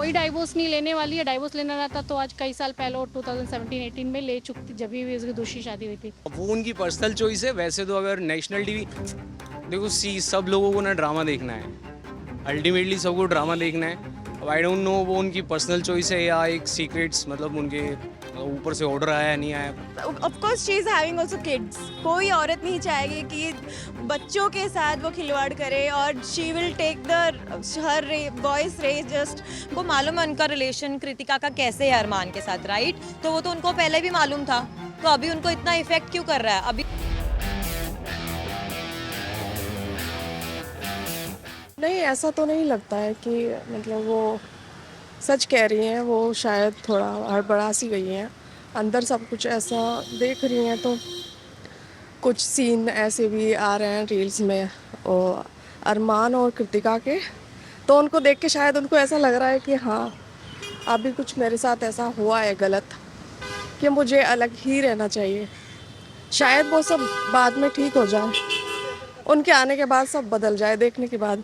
कोई डाइवोर्स नहीं लेने वाली है। डाइवोर्स लेना रहता तो आज कई साल पहले 2017-18 में ले चुकी, जब भी उसकी दूसरी शादी हुई थी। वो उनकी पर्सनल चॉइस है। वैसे तो अगर नेशनल टीवी देखो, सब लोगों को ना ड्रामा देखना है, अल्टीमेटली सबको ड्रामा देखना है। अब आई डोंट नो वो उनकी पर्सनल चॉइस है या एक सीक्रेट्स, मतलब उनके ऊपर से ऑर्डर आया नहीं आया। Of course she is having also kids. कोई औरत नहीं चाहेगी कि बच्चों के साथ वो खिलवाड़ करे, और she will take the her voice raise just. वो मालूम है उनका रिलेशन कृतिका का कैसे है अरमान के साथ, राइट? तो वो तो उनको पहले भी मालूम था, तो अभी उनको इतना इफेक्ट क्यों कर रहा है अभी? नहीं, ऐसा तो नहीं लगता है कि मतलब वो सच कह रही हैं। वो शायद थोड़ा हड़बड़ा सी गई हैं, अंदर सब कुछ ऐसा देख रही हैं। तो कुछ सीन ऐसे भी आ रहे हैं रील्स में और अरमान और कृतिका के, तो उनको देख के शायद उनको ऐसा लग रहा है कि हाँ, अभी कुछ मेरे साथ ऐसा हुआ है गलत कि मुझे अलग ही रहना चाहिए। शायद वो सब बाद में ठीक हो जाए, उनके आने के बाद सब बदल जाए देखने के बाद।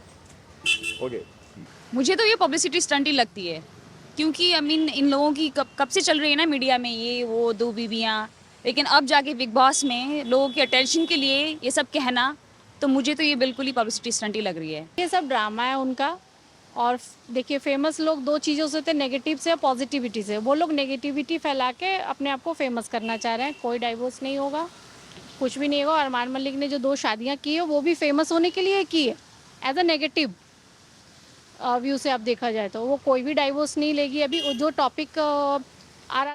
मुझे तो ये पब्लिसिटी स्टंट ही लगती है, क्योंकि आई मीन इन लोगों की कब से चल रही है ना मीडिया में ये वो दो बीवियाँ, लेकिन अब जाके बिग बॉस में लोगों के अटेंशन के लिए ये सब कहना, तो मुझे तो ये बिल्कुल ही पब्लिसिटी स्टंट ही लग रही है। ये सब ड्रामा है उनका। और देखिए, फेमस लोग दो चीज़ों से होते हैं, नेगेटिव से और पॉजिटिविटी से। वो लोग नेगेटिविटी फैला के अपने आप को फेमस करना चाह रहे हैं। कोई डाइवोर्स नहीं होगा, कुछ भी नहीं होगा। अरमान मलिक ने जो 2 शादियां की है वो भी फेमस होने के लिए की है, एज अ नेगेटिव व्यू से आप देखा जाए तो। वो कोई भी डाइवोर्स नहीं लेगी। अभी जो टॉपिक आ रहा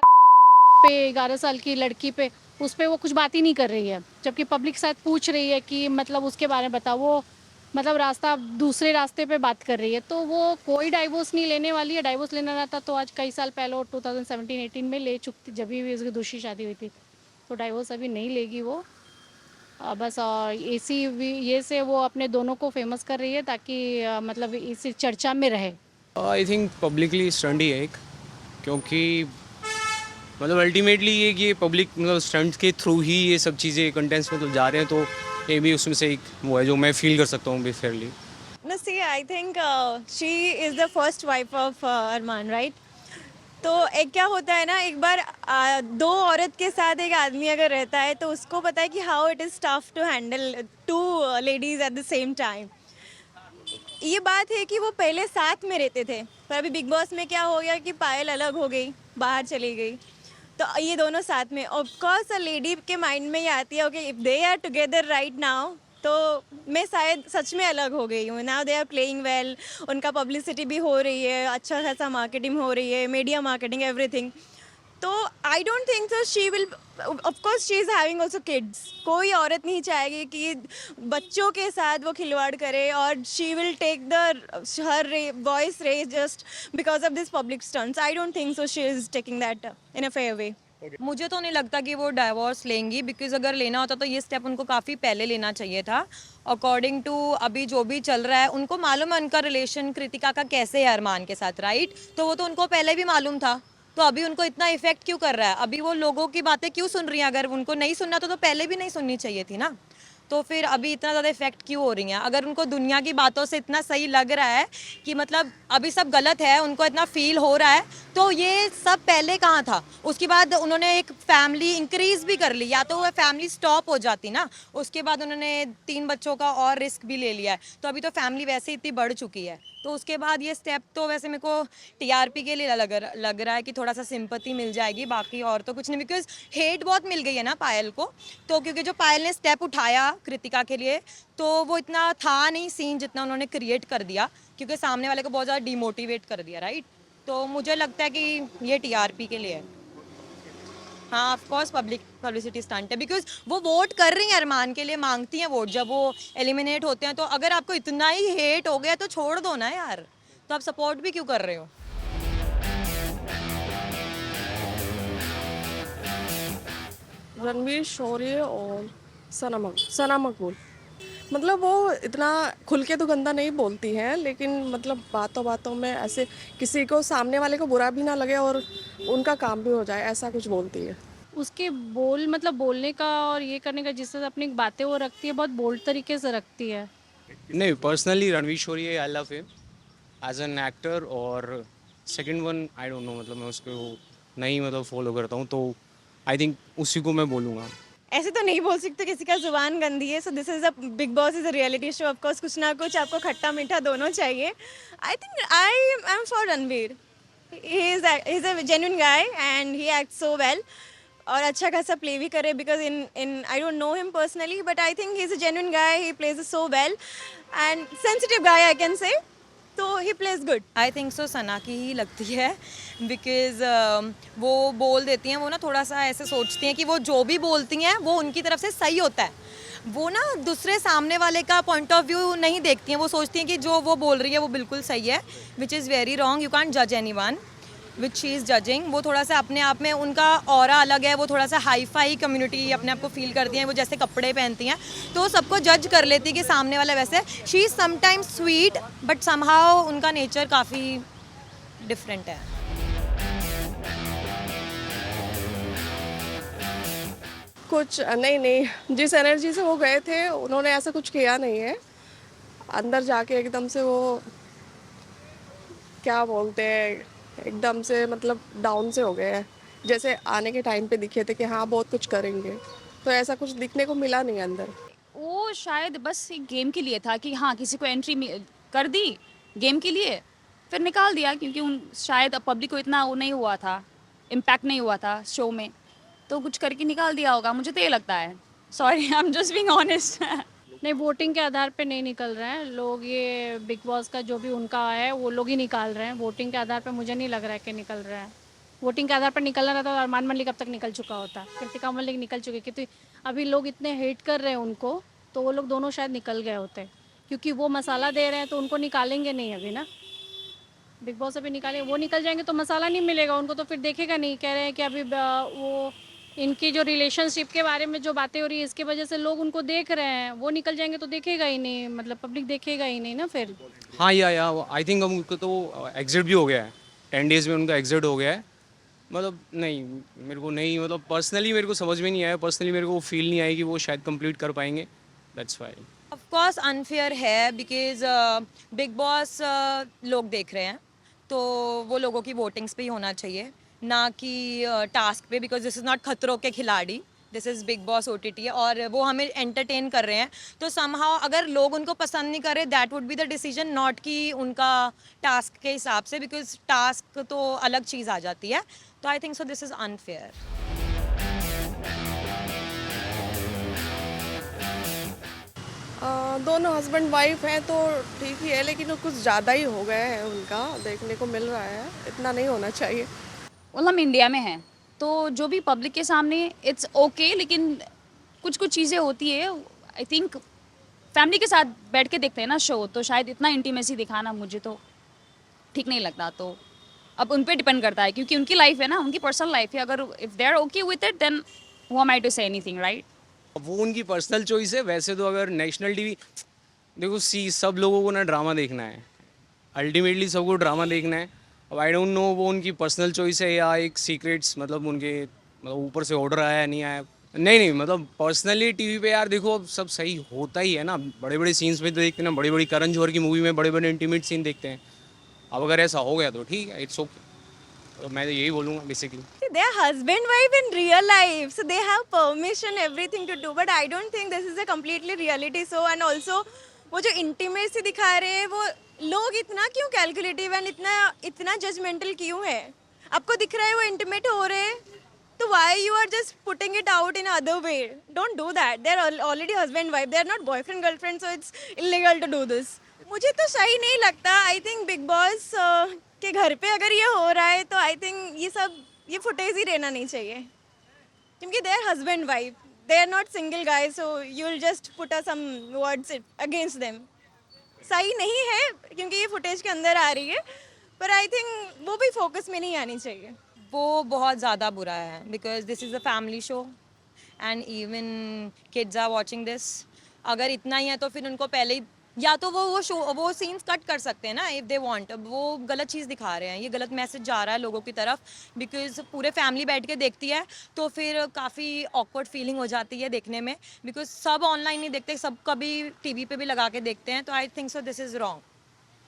पे 11 साल की लड़की पे, उस पर वो कुछ बात ही नहीं कर रही है, जबकि पब्लिक शायद पूछ रही है कि मतलब उसके बारे में बताओ। वो मतलब रास्ता दूसरे रास्ते पे बात कर रही है। तो वो कोई डाइवोर्स नहीं लेने वाली है। डाइवोर्स लेना रहता तो आज कई साल पहले 2017-18 में ले चुकी, जब भी उसकी दूसरी शादी हुई थी। तो डाइवोर्स अभी नहीं लेगी वो। बस और इसी ये से वो अपने दोनों को फेमस कर रही है, ताकि मतलब इसी चर्चा में रहे। आई थिंक पब्लिकली स्टंट ही है एक, क्योंकि मतलब अल्टीमेटली ये पब्लिक मतलब स्टंट के थ्रू ही ये सब चीज़ें कंटेंट्स में तो जा रहे हैं। तो ये भी उसमें से एक वो है जो मैं फील कर सकता हूँ Fairlie. No, see, I think she is the first wife of Arman, right? तो एक क्या होता है ना, एक बार दो औरत के साथ एक आदमी अगर रहता है तो उसको पता है कि how it is tough to handle 2 ladies at the same time. ये बात है कि वो पहले साथ में रहते थे, पर अभी बिग बॉस में क्या हो गया कि पायल अलग हो गई, बाहर चली गई, तो ये दोनों साथ में। ऑफ कोर्स लेडी के माइंड में ये आती है, okay if they are together right now, तो मैं शायद सच में अलग हो गई हूँ। Now they are playing well, उनका पब्लिसिटी भी हो रही है, अच्छा खासा मार्केटिंग हो रही है, मीडिया मार्केटिंग, एवरीथिंग। तो I don't think so she will, of course she is having also kids. कोई औरत नहीं चाहेगी कि बच्चों के साथ वो खिलवाड़ करे, और she will take the her voice raise just because of this public stunts. I don't think so she is taking that in a fair way. मुझे तो नहीं लगता कि वो डाइवोर्स लेंगी, बिकॉज अगर लेना होता तो ये स्टेप उनको काफ़ी पहले लेना चाहिए था। अकॉर्डिंग टू अभी जो भी चल रहा है, उनको मालूम है उनका रिलेशन कृतिका का कैसे है अरमान के साथ, राइट? तो वो तो उनको पहले भी मालूम था, तो अभी उनको इतना इफेक्ट क्यों कर रहा है? अभी वो लोगों की बातें क्यों सुन रही हैं? अगर उनको नहीं सुनना तो पहले भी नहीं सुननी चाहिए थी ना। तो फिर अभी इतना ज़्यादा इफेक्ट क्यों हो रही हैं? अगर उनको दुनिया की बातों से इतना सही लग रहा है कि मतलब अभी सब गलत है, उनको इतना फील हो रहा है, तो ये सब पहले कहाँ था? उसके बाद उन्होंने एक फैमिली इंक्रीज भी कर ली, या तो वो फैमिली स्टॉप हो जाती ना। उसके बाद उन्होंने 3 बच्चों का और रिस्क भी ले लिया है, तो अभी तो फैमिली वैसे इतनी बढ़ चुकी है। तो उसके बाद ये स्टेप तो वैसे मेरे को टीआरपी के लिए लग रहा है कि थोड़ा सा सिंपैथी मिल जाएगी, बाकी और तो कुछ नहीं। बिकॉज हेट बहुत मिल गई है ना पायल को, तो क्योंकि जो पायल ने स्टेप उठाया कृतिका के लिए, तो वो इतना था नहीं सीन जितना उन्होंने क्रिएट कर दिया, क्योंकि सामने वाले को बहुत ज़्यादा डिमोटिवेट कर दिया, राइट? तो मुझे लगता है कि ये टीआरपी के लिए है। हाँ, ऑफ कोर्स पब्लिसिटी स्टंट है, बिकॉज वो वोट कर रही हैं अरमान के लिए, मांगती हैं वोट जब वो एलिमिनेट होते हैं। तो अगर आपको इतना ही हेट हो गया तो छोड़ दो ना यार, तो आप सपोर्ट भी क्यों कर रहे हो? रणवीर शौर्य और सना मकबूल, मतलब वो इतना खुल के तो गंदा नहीं बोलती हैं, लेकिन मतलब बातों बातों में ऐसे किसी को, सामने वाले को बुरा भी ना लगे और उनका काम भी हो जाए, ऐसा कुछ बोलती है। उसके बोल मतलब बोलने का और ये करने का, जिससे अपनी बातें वो रखती है, बहुत बोल्ड तरीके से रखती है। नहीं, personally Ranveer Shorey I love him as an actor, और second one I don't know, मतलब मैं उसको नहीं मतलब फॉलो करता हूँ, तो आई थिंक उसी को मैं बोलूँगा। ऐसे तो नहीं बोल सकते किसी का जुबान गंदी है. So this is a big boss is a reality show. Of course कुछ ना कुछ आपको खट्टा मीठा दोनों चाहिए. I think I am for Ranveer. He is a genuine guy and he act so well. और अच्छा खासा प्ले भी करे because in I don't know him personally but I think he is a genuine guy. He plays so well and sensitive guy I can say. तो he plays good. I think so Sana की ही लगती है because वो बोल देती हैं, वो ना थोड़ा सा ऐसे सोचती हैं कि वो जो भी बोलती हैं वो उनकी तरफ से सही होता है. वो ना दूसरे सामने वाले का पॉइंट ऑफ व्यू नहीं देखती हैं. वो सोचती हैं कि जो वो बोल रही है वो बिल्कुल सही है, which is very wrong. You can't जज any one which she is judging. वो थोड़ा सा अपने आप में उनका ऑरा अलग है. वो थोड़ा सा हाई फाई कम्युनिटी अपने आप को फील करती हैं. वो जैसे कपड़े पहनती हैं तो सबको जज कर लेती है कि सामने वाला वैसे. She is sometimes sweet but somehow उनका नेचर काफ़ी डिफरेंट है. कुछ नहीं, जिस एनर्जी से वो गए थे उन्होंने ऐसा कुछ किया नहीं है. अंदर जाके एकदम से वो क्या बोलते हैं, एकदम से मतलब डाउन से हो गए हैं. जैसे आने के टाइम पे दिखे थे कि हाँ बहुत कुछ करेंगे, तो ऐसा कुछ दिखने को मिला नहीं अंदर. वो शायद बस एक गेम के लिए था कि हाँ किसी को एंट्री कर दी गेम के लिए, फिर निकाल दिया क्योंकि उन शायद पब्लिक को इतना वो नहीं हुआ था, इम्पैक्ट नहीं हुआ था शो में, तो कुछ करके निकाल दिया होगा. मुझे तो ये लगता है. Sorry, I am just being honest. नहीं, वोटिंग के आधार पे नहीं निकल रहे हैं लोग. ये बिग बॉस का जो भी उनका है वो लोग ही निकाल रहे हैं. वोटिंग के आधार पे मुझे नहीं लग रहा है कि निकल रहा है. वोटिंग के आधार पर निकलना रहता तो अरमान मलिक अब तक निकल चुका होता. कृतिका मलिक निकल चुकी, क्योंकि अभी लोग इतने हेट कर रहे हैं उनको, तो वो लोग दोनों शायद निकल गए होते, क्योंकि वो मसाला दे रहे हैं तो उनको निकालेंगे नहीं अभी ना. बिग बॉस अभी निकालेंगे, वो निकल जाएंगे तो मसाला नहीं मिलेगा उनको, तो फिर देखेगा नहीं. कह रहे हैं कि अभी वो इनकी जो रिलेशनशिप के बारे में जो बातें हो रही है इसकी वजह से लोग उनको देख रहे हैं. वो निकल जाएंगे तो देखेगा ही नहीं, मतलब पब्लिक देखेगा ही नहीं ना फिर. हाँ या आई थिंक उनको तो एग्जिट भी हो गया है, 10 डेज़ में उनका एग्जिट हो गया है. मतलब नहीं, मेरे को नहीं, मतलब पर्सनली मेरे को समझ में नहीं आया. पर्सनली मेरे को फील नहीं आई कि वो शायद कंप्लीट कर पाएंगे. That's why. Of course unfair है बिकॉज बिग बॉस लोग देख रहे हैं तो वो लोगों की वोटिंग्स पे ही होना चाहिए, ना कि टास्क पे. बिकॉज दिस इज़ नॉट खतरों के खिलाड़ी, this is big boss OTT है और वो हमें एंटरटेन कर रहे हैं. तो समहाउ अगर लोग उनको पसंद नहीं कर रहे, that would be the decision, not कि उनका टास्क के हिसाब से, बिकॉज टास्क तो अलग चीज़ आ जाती है. तो आई think so this is unfair. दोनों हस्बैंड वाइफ हैं तो ठीक ही है, लेकिन वो कुछ ज़्यादा ही हो गए हैं. उनका देखने को मिल रहा है, इतना नहीं होना चाहिए. मतलब हम इंडिया में हैं तो जो भी पब्लिक के सामने इट्स ओके, लेकिन कुछ कुछ चीज़ें होती है. आई थिंक फैमिली के साथ बैठ के देखते हैं ना शो, तो शायद इतना इंटीमेसी दिखाना मुझे तो ठीक नहीं लगता. तो अब उन पे डिपेंड करता है क्योंकि उनकी लाइफ है ना, उनकी पर्सनल लाइफ है. अगर if they are okay with it then who am I to say anything, right. वो उनकी पर्सनल चॉइस है. वैसे तो अगर नेशनल टीवी, देखो सब लोगों को ना ड्रामा देखना है, अल्टीमेटली सबको ड्रामा देखना है. अब आई डोंट नो वो उनकी पर्सनल चॉइस है या एक सीक्रेट्स, मतलब उनके मतलब ऊपर से ऑर्डर आया नहीं आया. नहीं, मतलब पर्सनली टीवी पे यार देखो अब सब सही होता ही है ना. बड़े बड़े सीन्स में तो देखते हैं ना, बड़ी बड़ी करण जौहर की मूवी में बड़े बड़े इंटीमेट सीन देखते हैं. अब अगर ऐसा हो गया तो ठीक है, इट्स ओके. तो मैं तो यही बोलूँगा basically. They are husband wife in real life, so they have permission everything to do. But I don't think this is a completely reality show. And also वो जो intimacy दिखा रहे हैं वो लोग इतना क्यों calculative and इतना judgmental क्यों है? आपको दिख रहा है वो intimate हो रहे हैं, तो why you are just putting it out in other way? Don't do that. They are already husband wife. They are not boyfriend girlfriend, so it's illegal to do this. मुझे तो सही नहीं लगता. आई थिंक बिग बॉस के घर पे अगर ये हो रहा है तो आई थिंक ये फुटेज ही रहना नहीं चाहिए, क्योंकि they are husband wife, they are not single guys, so you will just put some words against them. सही नहीं है क्योंकि ये फुटेज के अंदर आ रही है, पर आई थिंक वो भी फोकस में नहीं आनी चाहिए. वो बहुत ज़्यादा बुरा है because this is a family show and even kids are watching this. अगर इतना ही है तो फिर उनको पहले ही या तो वो सीन्स कट कर सकते हैं ना इफ़ दे वांट. वो गलत चीज़ दिखा रहे हैं, ये गलत मैसेज जा रहा है लोगों की तरफ. बिकॉज पूरे फैमिली बैठ के देखती है तो फिर काफ़ी ऑकवर्ड फीलिंग हो जाती है देखने में, बिकॉज सब ऑनलाइन नहीं देखते, सब कभी टीवी पे भी लगा के देखते हैं. तो आई think so this is wrong.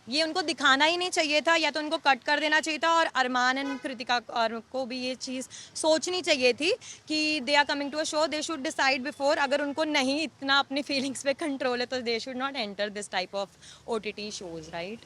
ये उनको दिखाना ही नहीं चाहिए था, या तो उनको कट कर देना चाहिए था। और अरमान एंड कृतिका और को भी ये चीज़ सोचनी चाहिए थी कि they are coming to a show, they should decide before. अगर उनको नहीं इतना अपनी फीलिंग्स पे कंट्रोल है तो they should not enter this type of OTT shows, right.